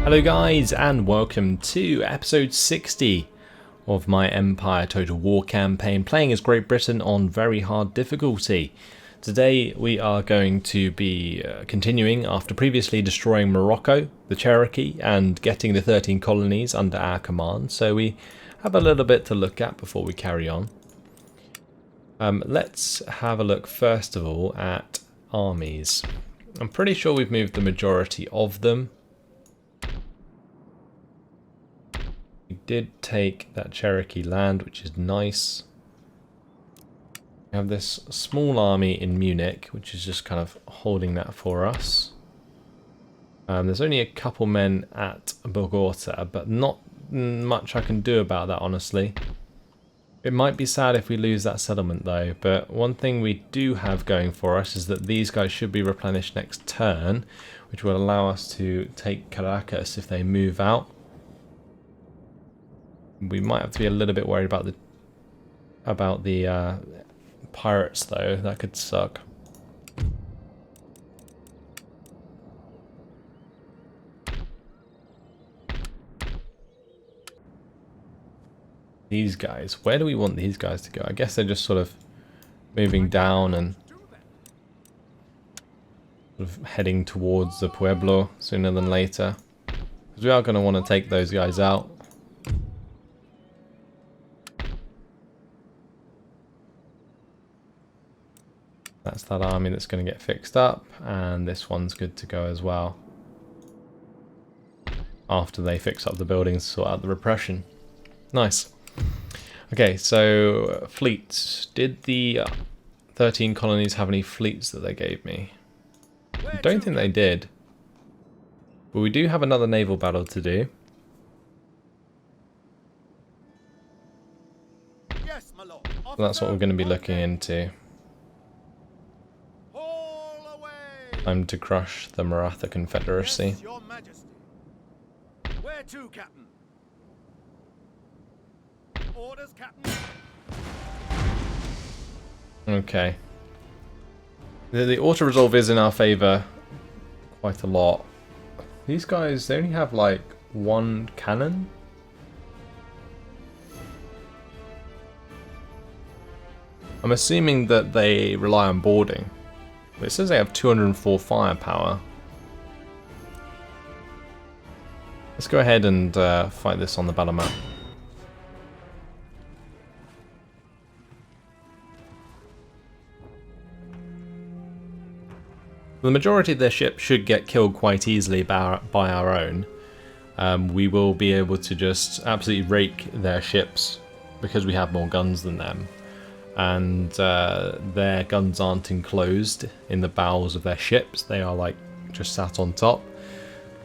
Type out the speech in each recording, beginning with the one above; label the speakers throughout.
Speaker 1: Hello guys, and welcome to episode 60 of my Empire Total War campaign, playing as Great Britain on very hard difficulty. Today we are going to be continuing after previously destroying Morocco, the Cherokee, and getting the 13 colonies under our command, so we have a little bit to look at before we carry on. Let's have a look first of all at armies. I'm pretty sure we've moved the majority of them. We did take that Cherokee land, which is nice. We have this small army in Munich, which is just kind of holding that for us. There's only a couple men at Bogota, but not much I can do about that, honestly. It might be sad if we lose that settlement, though, but one thing we do have going for us is that these guys should be replenished next turn, which will allow us to take Caracas if they move out. We might have to be a little bit worried about the pirates, though. That could suck. These guys, where do we want these guys to go? I guess they're just sort of moving down and sort of heading towards the Pueblo sooner than later, because we are going to want to take those guys out. That's that army that's going to get fixed up, and this one's good to go as well. After they fix up the buildings, sort out the repression. Nice. Okay, so fleets. Did the 13 colonies have any fleets that they gave me? I don't think they did. But we do have another naval battle to do. So that's what we're going to be looking into. Time to crush the Maratha Confederacy.
Speaker 2: Yes, Your Majesty. Where to, Captain? Orders, Captain.
Speaker 1: Okay. The auto-resolve is in our favour quite a lot. These guys, they only have like one cannon. I'm assuming that they rely on boarding. But it says they have 204 firepower. Let's go ahead and fight this on the battle map. The majority of their ships should get killed quite easily by our own. We will be able to just absolutely rake their ships because we have more guns than them. And their guns aren't enclosed in the bowels of their ships. They are like just sat on top.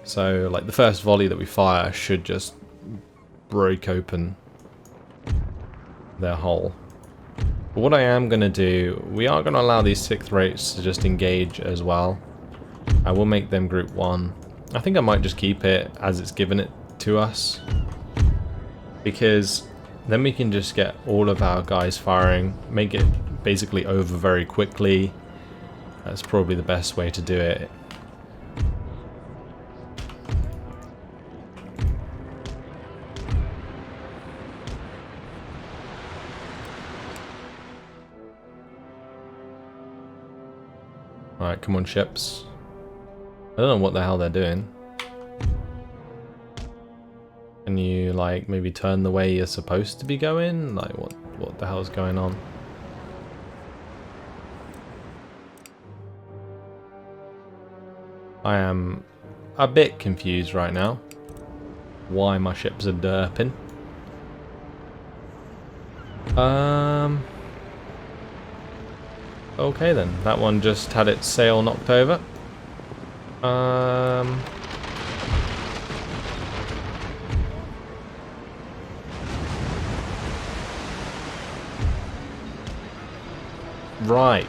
Speaker 1: So like the first volley that we fire should just break open their hull. But what I am going to do, we are going to allow these 6th rates to just engage as well. I will make them group 1. I think I might just keep it as it's given it to us, because then we can just get all of our guys firing, make it basically over very quickly. That's probably the best way to do it. Alright, come on ships. I don't know what the hell they're doing. Can you, like, maybe turn the way you're supposed to be going? Like, what the hell's going on? I am a bit confused right now. Why my ships are derping. Okay then. That one just had its sail knocked over. Right,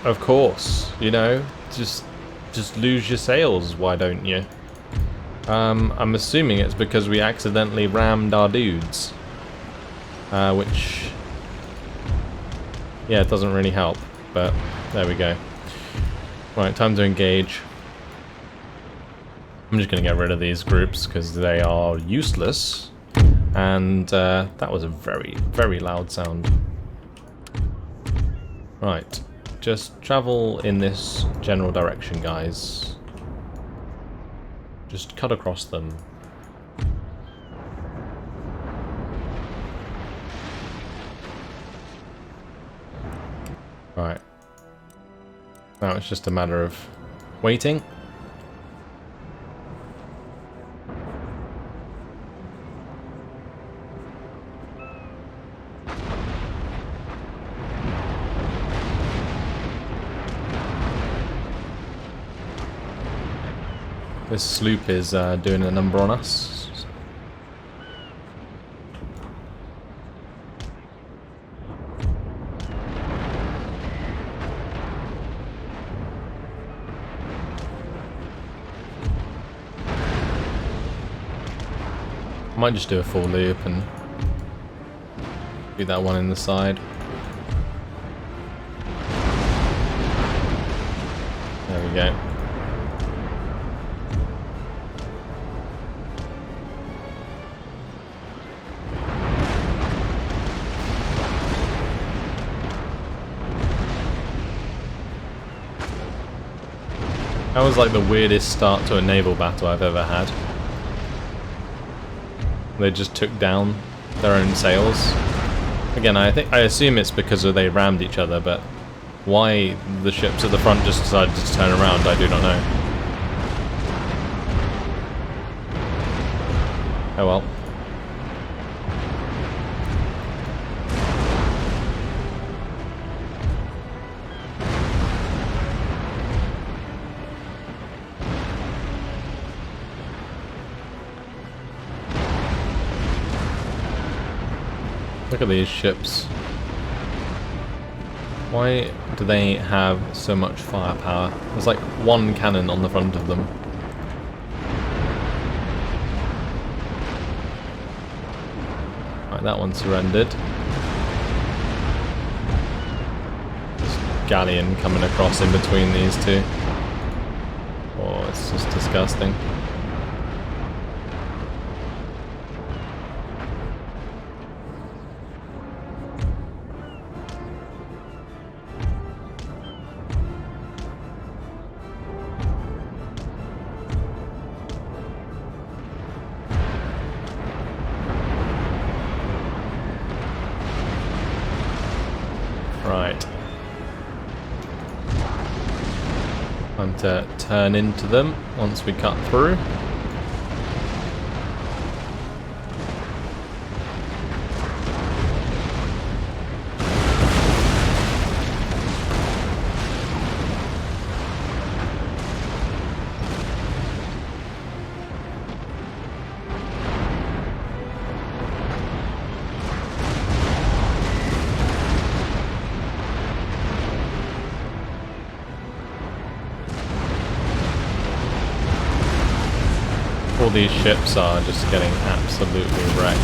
Speaker 1: of course, you know, just lose your sails, why don't you? I'm assuming it's because we accidentally rammed our dudes, which, yeah, it doesn't really help, but there we go. Right, time to engage. I'm just going to get rid of these groups because they are useless. And that was a very, very loud sound. Right. Just travel in this general direction, guys. Just cut across them. Right. Now it's just a matter of waiting. This sloop is doing a number on us. I might just do a full loop and do that one in the side. There we go. That was like the weirdest start to a naval battle I've ever had. They just took down their own sails. Again, I assume it's because they rammed each other, but why the ships at the front just decided to turn around, I do not know. Oh well. Look at these ships. Why do they have so much firepower? There's like one cannon on the front of them. Right, that one surrendered. This galleon coming across in between these two. Oh, it's just disgusting. Right. Time to turn into them once we cut through. All these ships are just getting absolutely wrecked.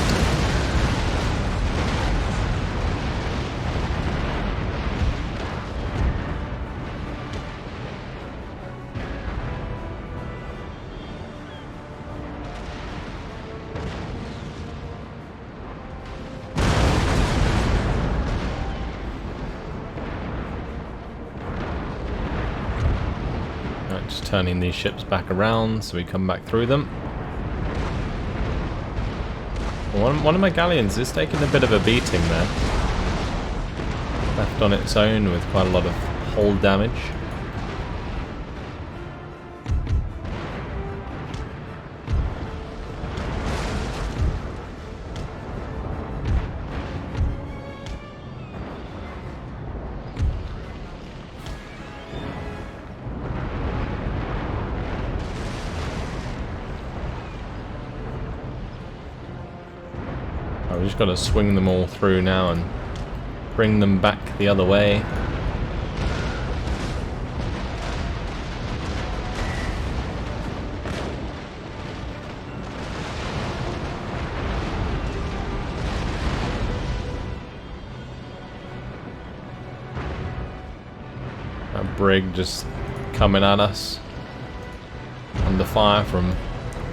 Speaker 1: Right, just turning these ships back around so we come back through them. One of my galleons is taking a bit of a beating there. Left on its own with quite a lot of hull damage. We've just got to swing them all through now and bring them back the other way. That brig just coming at us. under fire from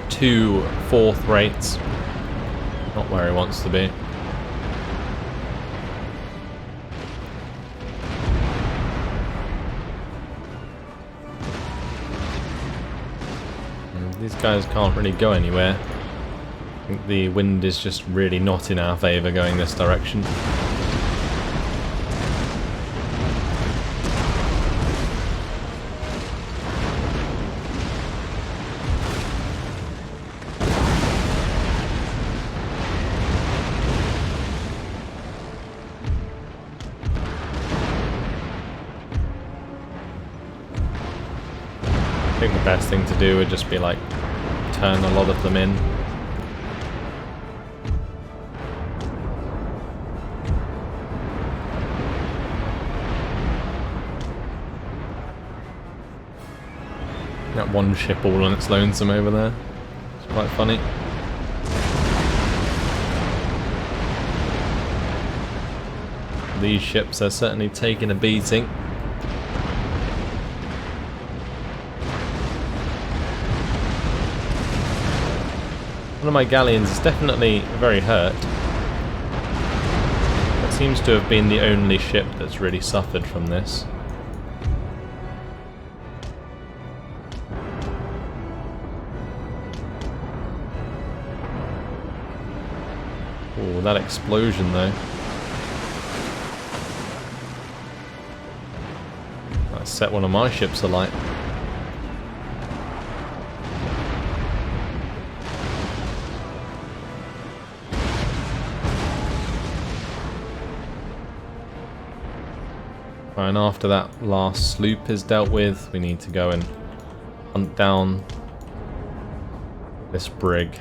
Speaker 1: 2 4th rates. Not where he wants to be. And these guys can't really go anywhere. I think the wind is just really not in our favour going this direction. I think the best thing to do would just be like turn a lot of them in. That one ship all on its lonesome over there. It's quite funny. These ships are certainly taking a beating. One of my galleons is definitely very hurt. That seems to have been the only ship that's really suffered from this. Oh, that explosion though. That set one of my ships alight. And after that last sloop is dealt with, we need to go and hunt down this brig.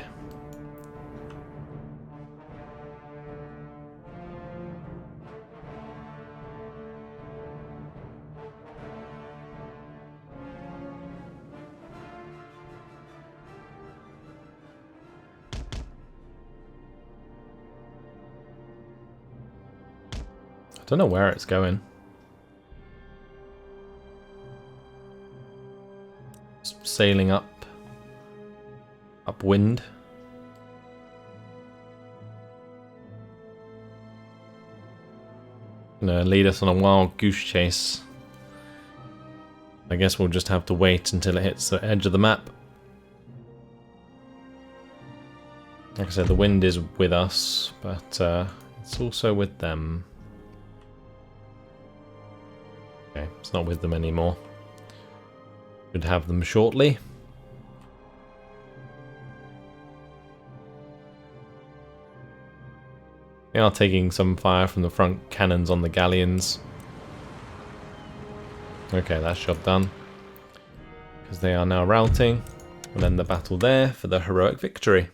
Speaker 1: I don't know where it's going. Sailing upwind. Gonna lead us on a wild goose chase. I guess we'll just have to wait until it hits the edge of the map. Like I said, the wind is with us, but it's also with them. Okay, it's not with them anymore. Should have them shortly. They are taking some fire from the front cannons on the galleons. Okay, that's job done. Because they are now routing. We'll end the battle there for the heroic victory.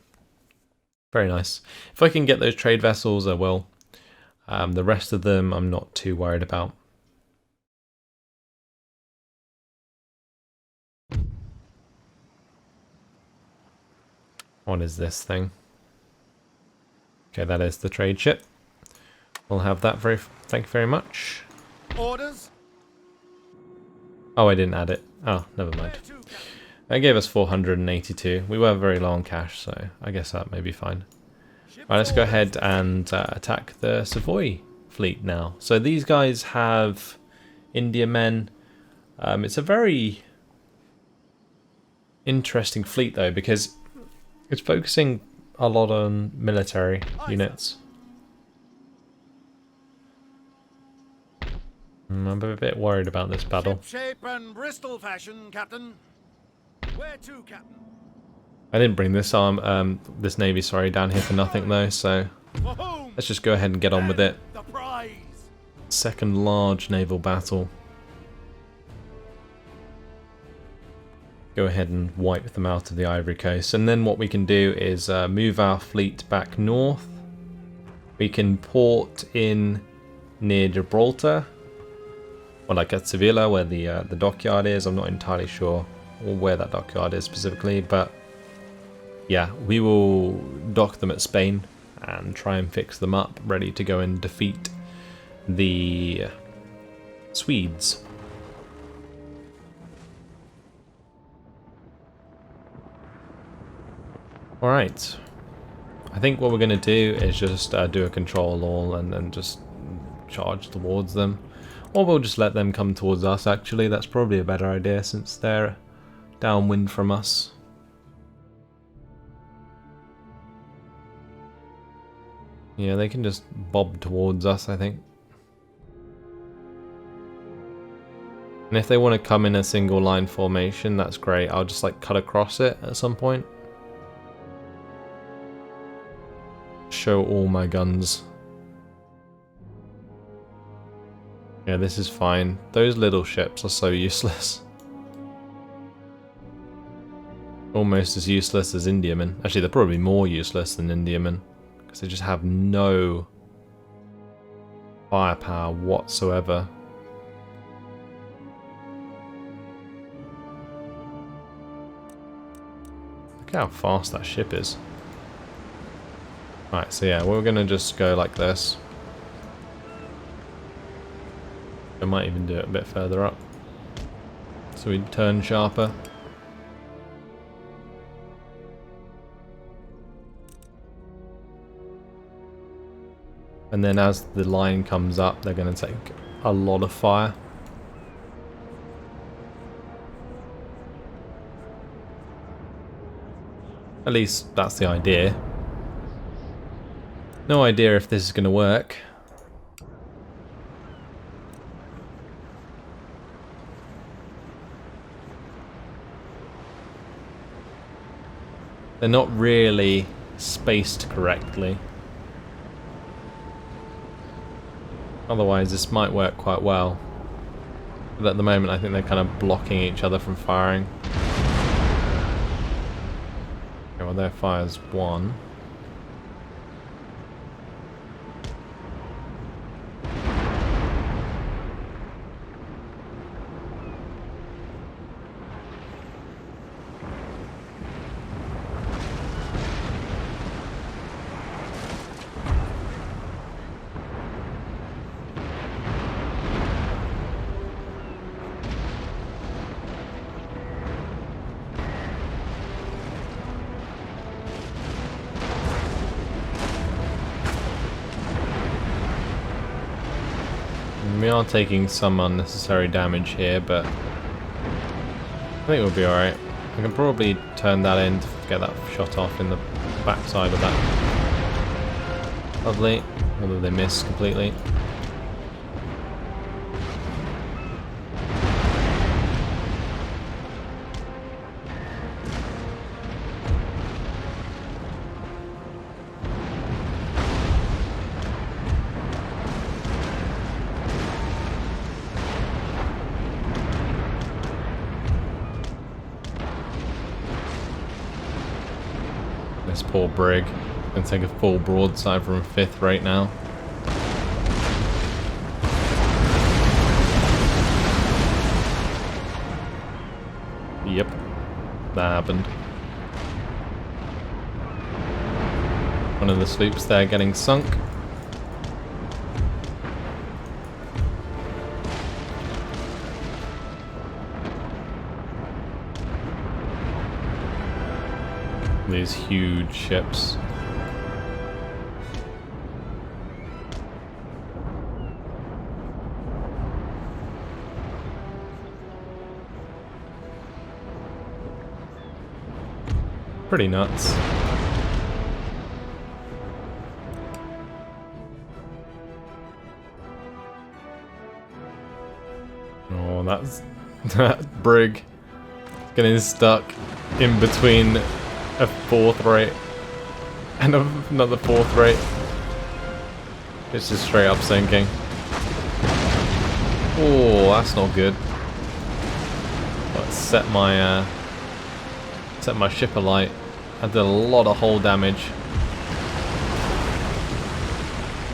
Speaker 1: Very nice. If I can get those trade vessels, I will. The rest of them I'm not too worried about. What is this thing? Okay, that is the trade ship. We'll have that thank you very much.
Speaker 2: Orders?
Speaker 1: Oh, I didn't add it. Oh, never mind. That gave us 482. We were very low on cash, so I guess that may be fine. Right, let's go ahead and attack the Savoy fleet now. So these guys have Indian men. It's a very interesting fleet though, because it's focusing a lot on military units. I'm a bit worried about this battle.
Speaker 2: Ship shape and Bristol fashion, Captain. Where to, Captain?
Speaker 1: I didn't bring this this navy, sorry, down here for nothing though, so let's just go ahead and get on with it.
Speaker 2: The prize.
Speaker 1: Second large naval battle. Go ahead and wipe them out of the Ivory Coast, and then what we can do is move our fleet back north. We can port in near Gibraltar, or like at Sevilla where the dockyard is. I'm not entirely sure where that dockyard is specifically, but yeah, we will dock them at Spain and try and fix them up, ready to go and defeat the Swedes. Alright. I think what we're going to do is just do a control all and then just charge towards them. Or we'll just let them come towards us, actually. That's probably a better idea since they're downwind from us. Yeah, they can just bob towards us, I think. And if they want to come in a single line formation, that's great. I'll just like cut across it at some point. Show all my guns. Yeah, this is fine. Those little ships are so useless. Almost as useless as Indiamen. Actually, they're probably more useless than Indiamen. Because they just have no firepower whatsoever. Look how fast that ship is. Right, so yeah, we're going to just go like this. I might even do it a bit further up. So we turn sharper. And then as the line comes up, they're going to take a lot of fire. At least that's the idea. No idea if this is going to work. They're not really spaced correctly. Otherwise this might work quite well. But at the moment I think they're kind of blocking each other from firing. Okay, well their fire's one. We are taking some unnecessary damage here, but I think we'll be alright. I can probably turn that in to get that shot off in the backside of that. Lovely, although they miss completely. This poor brig. Gonna take a full broadside from 5th right now. Yep, that happened. One of the sloops there getting sunk. These huge ships. Pretty nuts. Oh, that's that brig getting stuck in between a 4th rate and another 4th rate. It's just straight up sinking. Oh, that's not good. Let's set my ship alight. I did a lot of hull damage.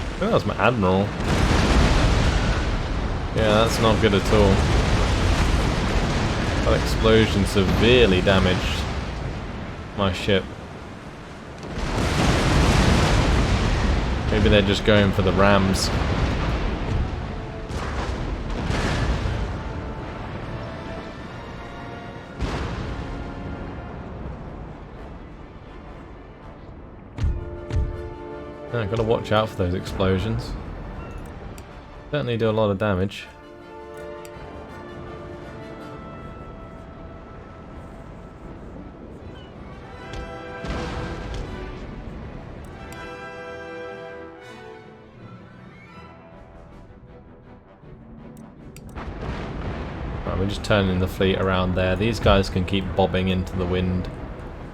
Speaker 1: I think that was my admiral. Yeah, that's not good at all. That explosion severely damaged my ship. Maybe they're just going for the rams. Yeah, gotta watch out for those explosions. Certainly do a lot of damage. Right, we're just turning the fleet around there. These guys can keep bobbing into the wind.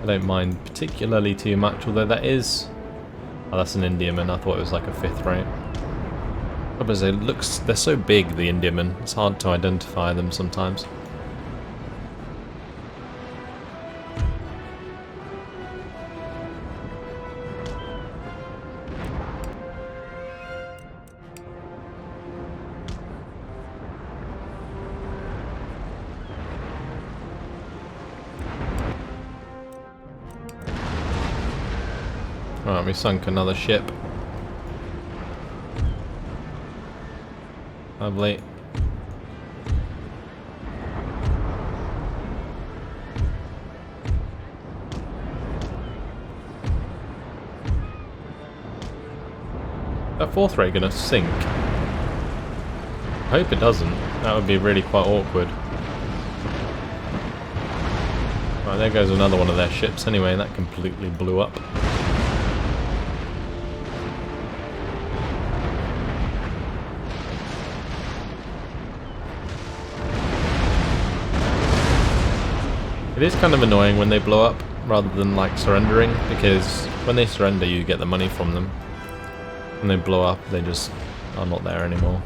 Speaker 1: I don't mind particularly too much, although that is... Oh, that's an Indiaman. I thought it was like a 5th rate. Because they're so big, the Indiaman. It's hard to identify them sometimes. Alright, we sunk another ship. Lovely. That 4th rate gonna sink? I hope it doesn't. That would be really quite awkward. Right, there goes another one of their ships anyway, and that completely blew up. It is kind of annoying when they blow up rather than like surrendering, because when they surrender you get the money from them. When they blow up they just are not there anymore.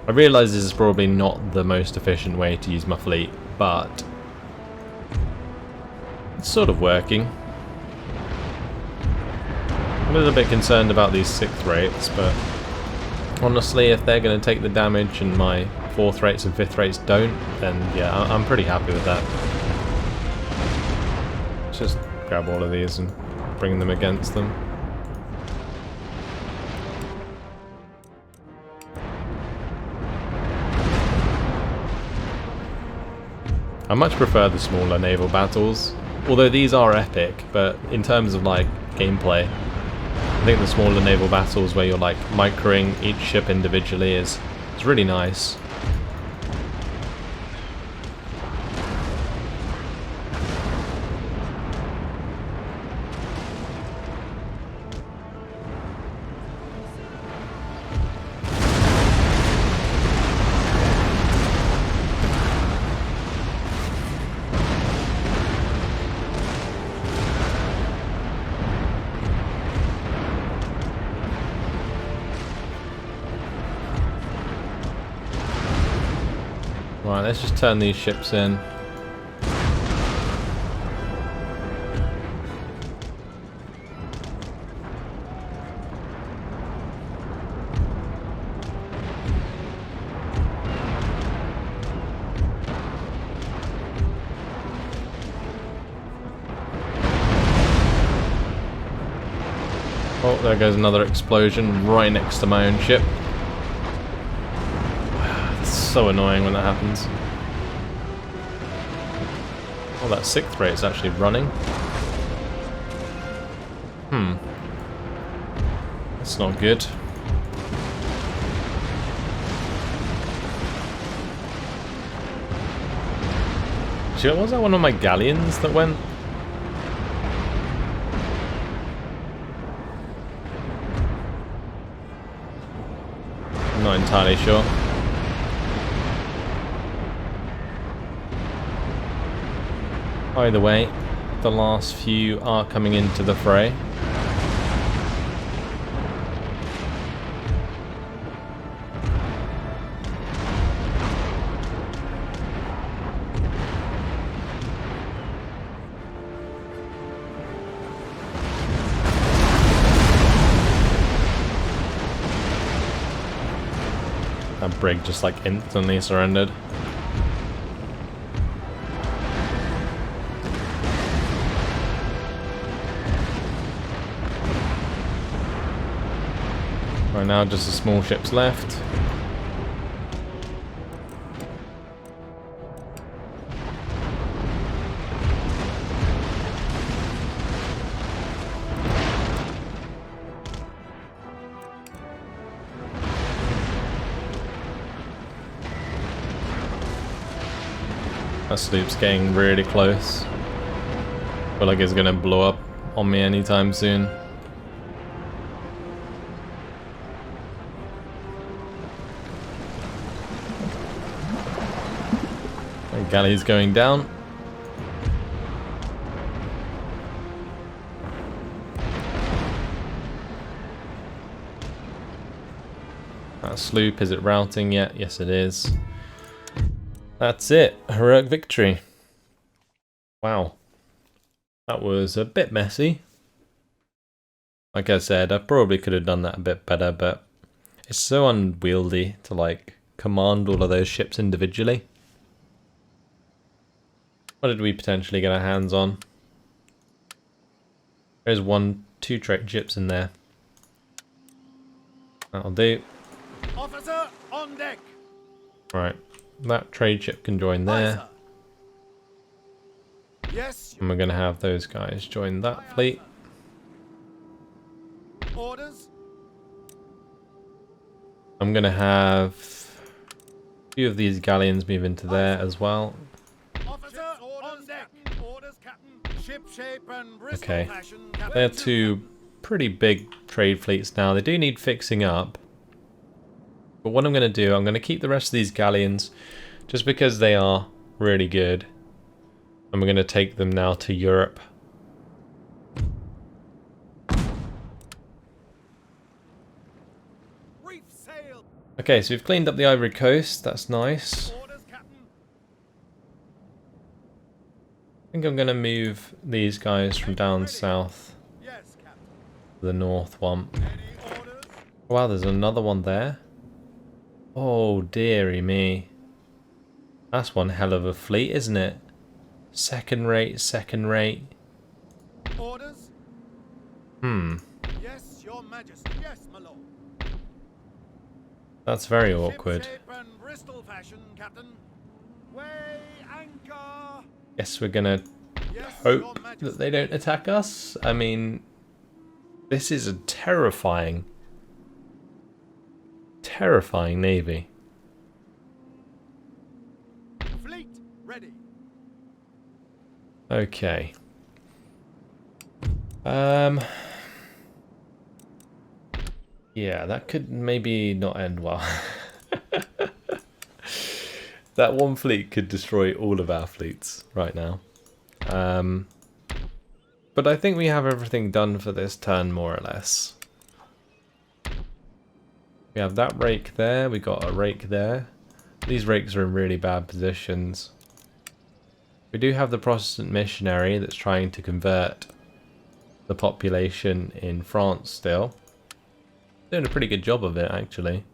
Speaker 1: I realise this is probably not the most efficient way to use my fleet, but it's sort of working. I'm a little bit concerned about these 6th rates, but honestly, if they're going to take the damage and my 4th rates and 5th rates don't, then yeah, I'm pretty happy with that. Let's just grab all of these and bring them against them. I much prefer the smaller naval battles, although these are epic, but in terms of like gameplay, I think the smaller naval battles where you're like microing each ship individually is really nice. Right, let's just turn these ships in. Oh, there goes another explosion right next to my own ship. So annoying when that happens. Oh, that 6th rate is actually running. That's not good. Shit, was that one of my galleons that went? I'm not entirely sure. Either way, the last few are coming into the fray. That brig just like instantly surrendered. Right now, just the small ships left. That sloop's getting really close. Feel like it's gonna blow up on me anytime soon. The galley's going down. That sloop, is it routing yet? Yes it is. That's it. Heroic victory. Wow. That was a bit messy. Like I said, I probably could have done that a bit better, but it's so unwieldy to like command all of those ships individually. What did we potentially get our hands on? There's two trade ships in there. That'll do.
Speaker 2: Officer on deck.
Speaker 1: Right, that trade ship can join there.
Speaker 2: Yes.
Speaker 1: And we're going to have those guys join that fleet.
Speaker 2: Orders.
Speaker 1: I'm going to have a few of these galleons move into there as well.
Speaker 2: Officer on deck. Orders, Captain. Ship shape and Bristol
Speaker 1: Okay,
Speaker 2: fashion, Captain.
Speaker 1: they're two pretty big trade fleets now. They do need fixing up. But what I'm going to do, I'm going to keep the rest of these galleons just because they are really good. And we're going to take them now to Europe.
Speaker 2: Reef sail.
Speaker 1: Okay, so we've cleaned up the Ivory Coast. That's nice.
Speaker 2: Orders, Captain.
Speaker 1: I think I'm going to move these guys from down south
Speaker 2: Yes, Captain.
Speaker 1: to the north one.
Speaker 2: Any orders?
Speaker 1: Wow, there's another one there. Oh, dearie me. That's one hell of a fleet, isn't it? Second rate, second rate.
Speaker 2: Orders? Yes, Your Majesty. Yes, my lord.
Speaker 1: That's very awkward.
Speaker 2: Ship shape and Bristol fashion, Captain. Weigh anchor.
Speaker 1: Guess we're gonna
Speaker 2: Yes, Your
Speaker 1: hope
Speaker 2: Majesty.
Speaker 1: that they don't attack us. I mean, this is a terrifying navy.
Speaker 2: Fleet ready.
Speaker 1: Okay. Yeah, that could maybe not end well. That one fleet could destroy all of our fleets right now. But I think we have everything done for this turn, more or less. We have that rake there, we got a rake there. These rakes are in really bad positions. We do have the Protestant missionary that's trying to convert the population in France still. Doing a pretty good job of it, actually.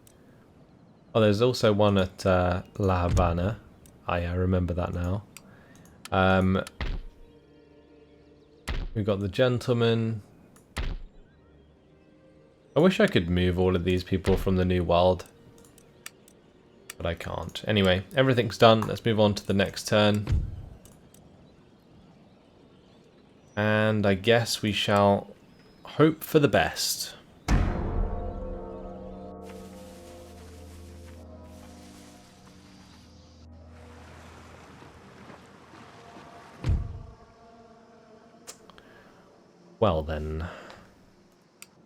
Speaker 1: Oh, there's also one at La Habana. I remember that now. We've got the gentleman. I wish I could move all of these people from the New World, but I can't. Anyway, everything's done. Let's move on to the next turn. And I guess we shall hope for the best. Well then.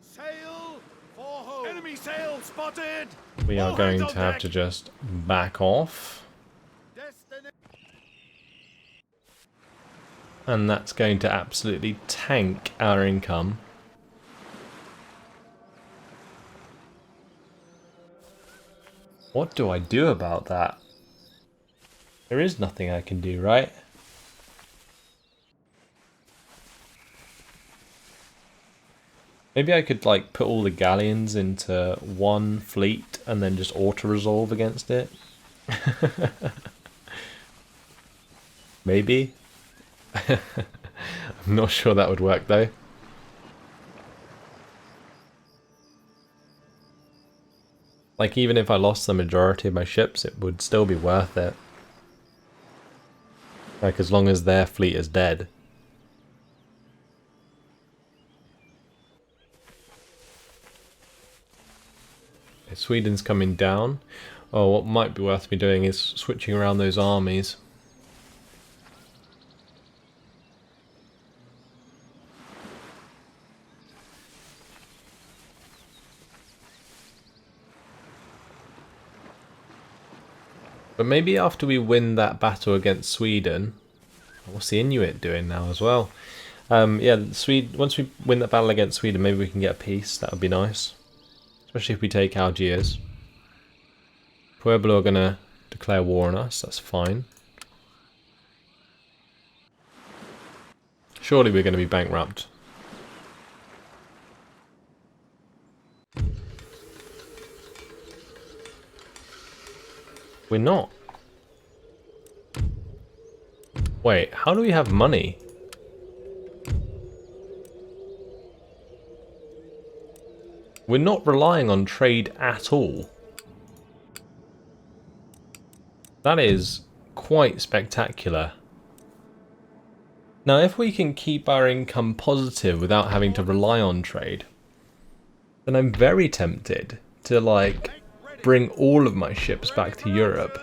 Speaker 2: Sail for home. Enemy sail spotted.
Speaker 1: We are
Speaker 2: All
Speaker 1: going
Speaker 2: hands
Speaker 1: to
Speaker 2: on
Speaker 1: have
Speaker 2: deck.
Speaker 1: to just back off.
Speaker 2: Destiny.
Speaker 1: And that's going to absolutely tank our income. What do I do about that? There is nothing I can do, right? Maybe I could like put all the galleons into one fleet and then just auto-resolve against it. Maybe. I'm not sure that would work though. Like even if I lost the majority of my ships, it would still be worth it. Like as long as their fleet is dead. Okay, Sweden's coming down. Oh, what might be worth me doing is switching around those armies. But maybe after we win that battle against Sweden... What's the Inuit doing now as well? Yeah, once we win that battle against Sweden, maybe we can get a peace. That would be nice. Especially if we take Algiers. Pueblo are going to declare war on us. That's fine. Surely we're going to be bankrupt. We're not. Wait, how do we have money? We're not relying on trade at all. That is quite spectacular. Now, if we can keep our income positive without having to rely on trade, then I'm very tempted to, like, bring all of my ships back to Europe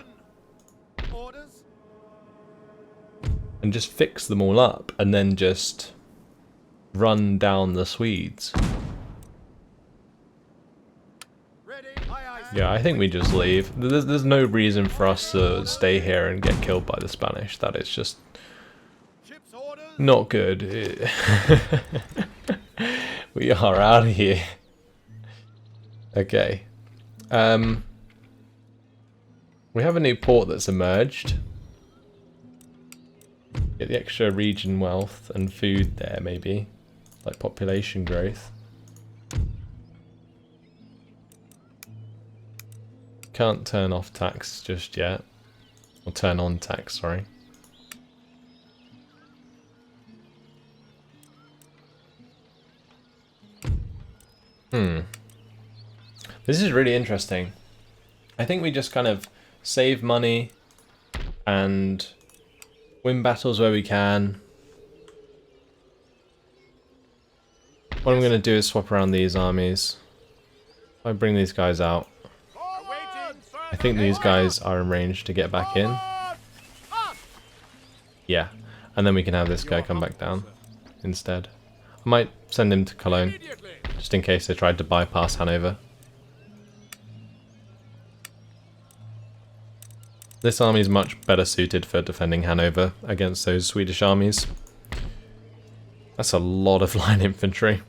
Speaker 1: and just fix them all up and then just run down the Swedes. Yeah, I think we just leave. There's no reason for us to stay here and get killed by the Spanish. That is just not good. We are out of here. Okay. We have a new port that's emerged. Get the extra region wealth and food there, maybe. Like population growth. Can't turn off tax just yet. Or turn on tax, sorry. This is really interesting. I think we just kind of save money and win battles where we can. What I'm going to do is swap around these armies. If I bring these guys out, I think these guys are in range to get back in. Yeah, and then we can have this guy come back down instead. I might send him to Cologne, just in case they tried to bypass Hanover. This army is much better suited for defending Hanover against those Swedish armies. That's a lot of line infantry.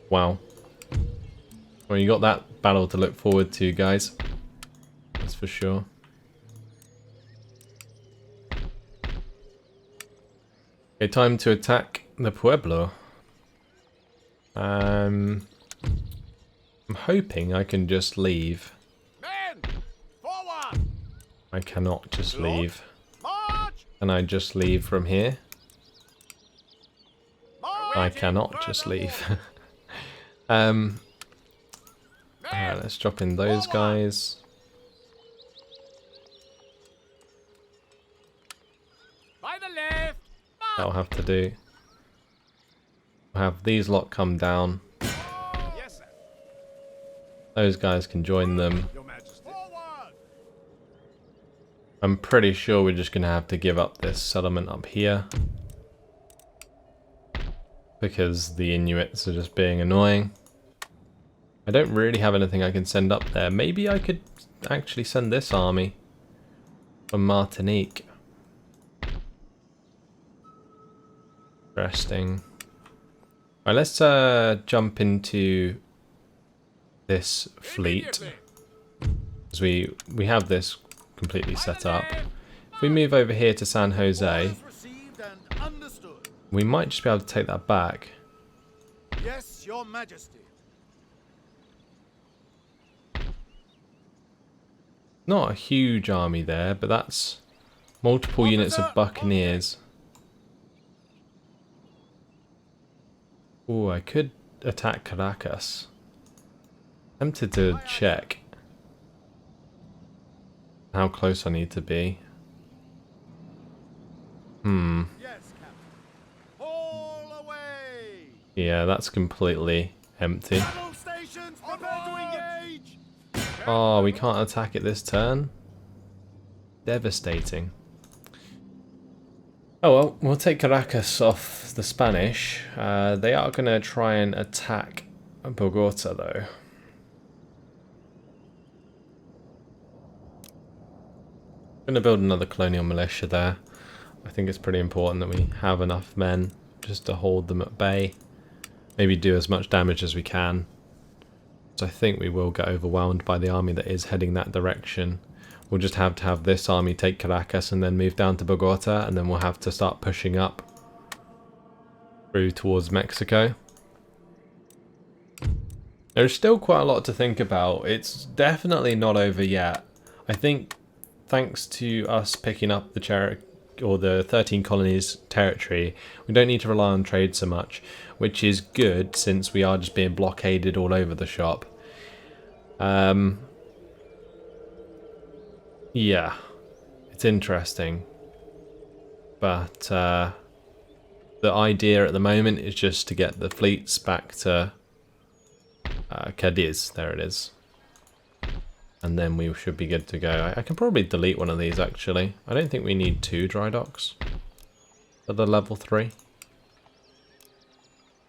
Speaker 1: Wow. Well, you got that battle to look forward to, guys. That's for sure. Okay, time to attack the Pueblo. I'm hoping I can just leave. I cannot just leave. Can I just leave from here? I cannot just leave. Alright, let's drop in those guys. That'll have to do. We'll have these lot come down. Those guys can join them. I'm pretty sure we're just going to have to give up this settlement up here. Because the Inuits are just being annoying. I don't really have anything I can send up there. Maybe I could actually send this army from Martinique. Interesting. Alright, let's jump into this fleet. Because we have this completely set up. If we move over here to San Jose, we might just be able to take that back.
Speaker 2: Yes, Your Majesty.
Speaker 1: Not a huge army there, but that's multiple units of buccaneers. Oh, I could attack Caracas. Tempted to check how close I need to be.
Speaker 2: Yes, Captain. All away.
Speaker 1: Yeah, that's completely empty.
Speaker 2: Battle stations, prepare to engage.
Speaker 1: Oh, we can't attack it this turn? Devastating. Oh well, we'll take Caracas off the Spanish. They are going to try and attack Bogota though. going to build another colonial militia there. I think it's pretty important that we have enough men just to hold them at bay. Maybe do as much damage as we can. So I think we will get overwhelmed by the army that is heading that direction. We'll just have to have this army take Caracas and then move down to Bogota, and then we'll have to start pushing up through towards Mexico. There's still quite a lot to think about. It's definitely not over yet. I think thanks to us picking up the 13 colonies territory, we don't need to rely on trade so much, which is good since we are just being blockaded all over the shop. Yeah, it's interesting, but the idea at the moment is just to get the fleets back to Cadiz. There it is. And then we should be good to go. I can probably delete one of these, actually. I don't think we need 2 dry docks for the level 3.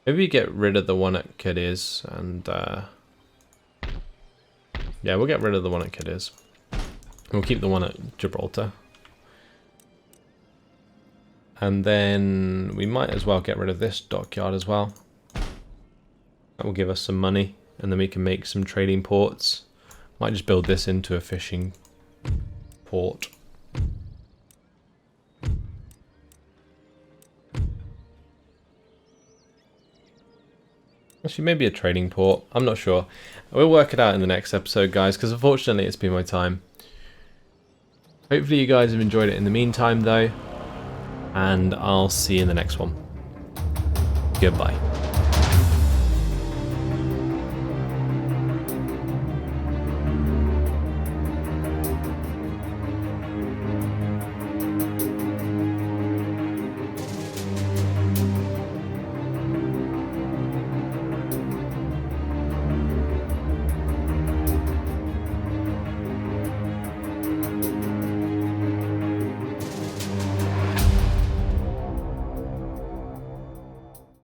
Speaker 1: Maybe we get rid of the one at Cadiz and... yeah, we'll get rid of the one at Cadiz. We'll keep the one at Gibraltar. And then we might as well get rid of this dockyard as well. That will give us some money, and then we can make some trading ports. Might just build this into a fishing port. Actually, maybe a trading port. I'm not sure. We'll work it out in the next episode, guys, because unfortunately it's been my time. Hopefully you guys have enjoyed it in the meantime, though. And I'll see you in the next one. Goodbye.